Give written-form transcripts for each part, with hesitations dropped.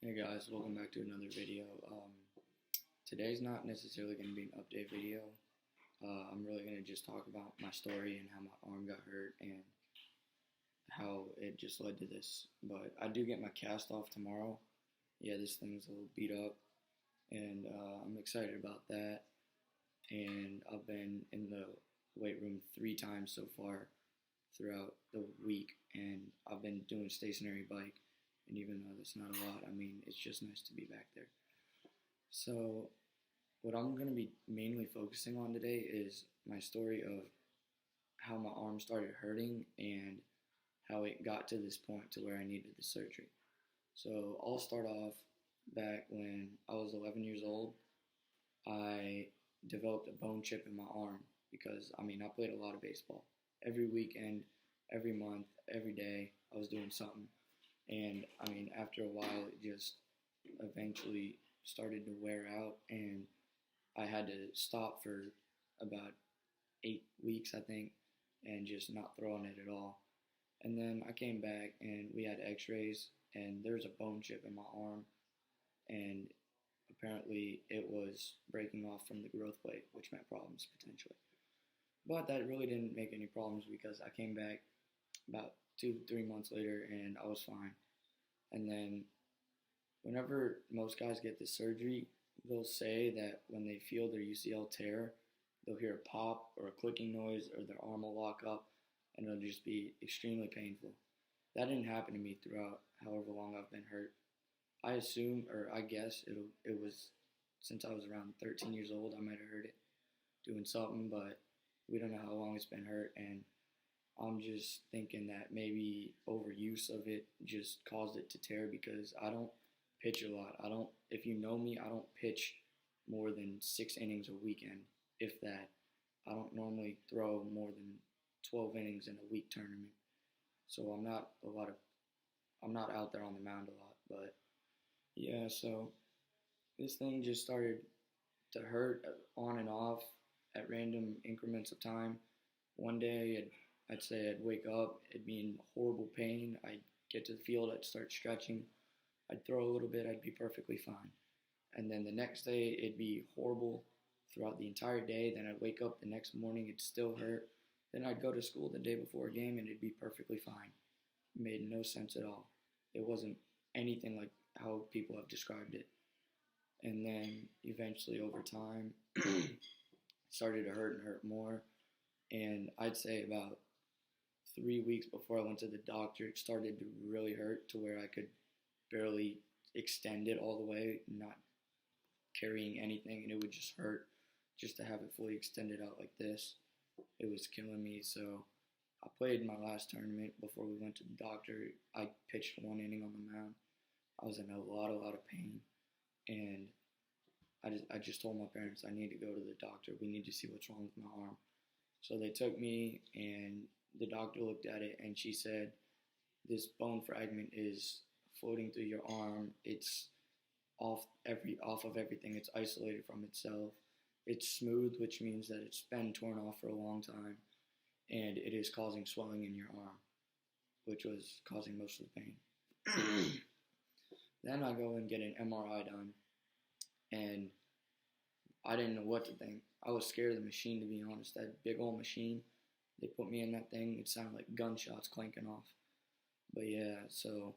Hey guys, welcome back to another video. Today's not necessarily going to be an update video. I'm really going to just talk about my story and how my arm got hurt and how it just led to this. But I do get my cast off tomorrow. Yeah, this thing's a little beat up, and I'm excited about that. And I've been in the weight room 3 times so far throughout the week, and I've been doing stationary bike. And even though that's not a lot, I mean, it's just nice to be back there. So, what I'm going to be mainly focusing on today is my story of how my arm started hurting and how it got to this point to where I needed the surgery. So, I'll start off back when I was 11 years old. I developed a bone chip in my arm because, I played a lot of baseball. Every weekend, every month, every day, I was doing something. And after a while, it just eventually started to wear out, and I had to stop for about 8 weeks, I think, and just not throwing it at all. And then I came back, and we had x-rays, and there's a bone chip in my arm, and apparently it was breaking off from the growth plate, which meant problems potentially. But that really didn't make any problems because I came back about 2-3 months later, and I was fine. And then whenever most guys get this surgery, they'll say that when they feel their UCL tear, they'll hear a pop or a clicking noise or their arm will lock up, and it'll just be extremely painful. That didn't happen to me throughout however long I've been hurt. I assume, or I guess, it was since I was around 13 years old. I might have heard it doing something, but we don't know how long it's been hurt, and I'm just thinking that maybe overuse of it just caused it to tear because I don't pitch a lot. If you know me, I don't pitch more than 6 innings a weekend, if that. I don't normally throw more than 12 innings in a week tournament. So I'm not out there on the mound a lot, but yeah, so this thing just started to hurt on and off at random increments of time. One day I'd say I'd wake up, it'd be in horrible pain. I'd get to the field, I'd start stretching. I'd throw a little bit, I'd be perfectly fine. And then the next day, it'd be horrible throughout the entire day. Then I'd wake up the next morning, it'd still hurt. Then I'd go to school the day before a game, and it'd be perfectly fine. It made no sense at all. It wasn't anything like how people have described it. And then eventually, over time, it started to hurt and hurt more. And I'd say about 3 weeks before I went to the doctor, it started to really hurt to where I could barely extend it all the way, not carrying anything, and it would just hurt just to have it fully extended out like this. It was killing me, so I played my last tournament before we went to the doctor. I pitched 1 inning on the mound. I was in a lot of pain, and I just told my parents I need to go to the doctor. We need to see what's wrong with my arm. So they took me, and the doctor looked at it, and she said, this bone fragment is floating through your arm. It's off of everything. It's isolated from itself. It's smooth, which means that it's been torn off for a long time, and it is causing swelling in your arm, which was causing most of the pain. Then I go and get an MRI done, and I didn't know what to think. I was scared of the machine, to be honest. That big old machine, they put me in that thing, it sounded like gunshots clanking off. But yeah, so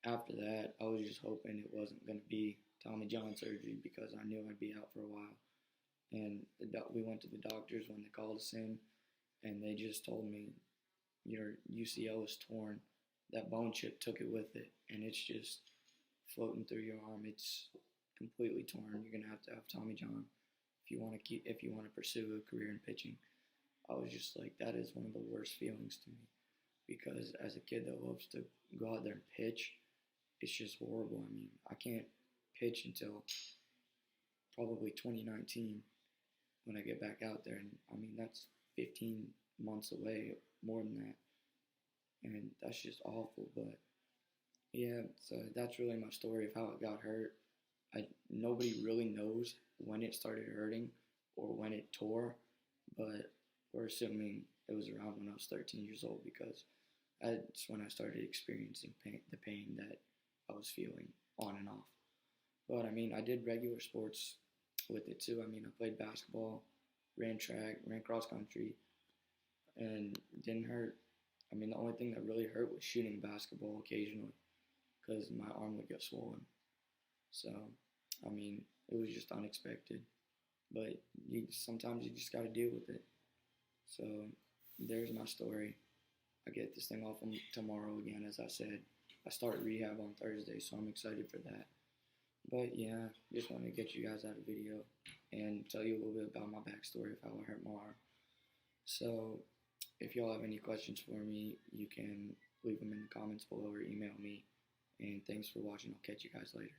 after that, I was just hoping it wasn't going to be Tommy John surgery because I knew I'd be out for a while. And we went to the doctors when they called us in, and they just told me, your UCL is torn. That bone chip took it with it, and it's just floating through your arm. It's completely torn. You're going to have Tommy John if you want to pursue a career in pitching. I was just like, that is one of the worst feelings to me because as a kid that loves to go out there and pitch, it's just horrible. I can't pitch until probably 2019 when I get back out there. And that's 15 months away, more than that. And that's just awful. But yeah, so that's really my story of how it got hurt. Nobody really knows when it started hurting or when it tore, but we're assuming it was around when I was 13 years old because that's when I started experiencing the pain that I was feeling on and off. But I mean, I did regular sports with it too. I mean, I played basketball, ran track, ran cross country, and it didn't hurt. I mean, the only thing that really hurt was shooting basketball occasionally because my arm would get swollen. So, I mean, it was just unexpected. But sometimes you just got to deal with it. So, there's my story. I get this thing off tomorrow again, as I said. I start rehab on Thursday, so I'm excited for that. But yeah, just wanted to get you guys out a video and tell you a little bit about my backstory of how I hurt my arm. So, if y'all have any questions for me, you can leave them in the comments below or email me. And thanks for watching. I'll catch you guys later.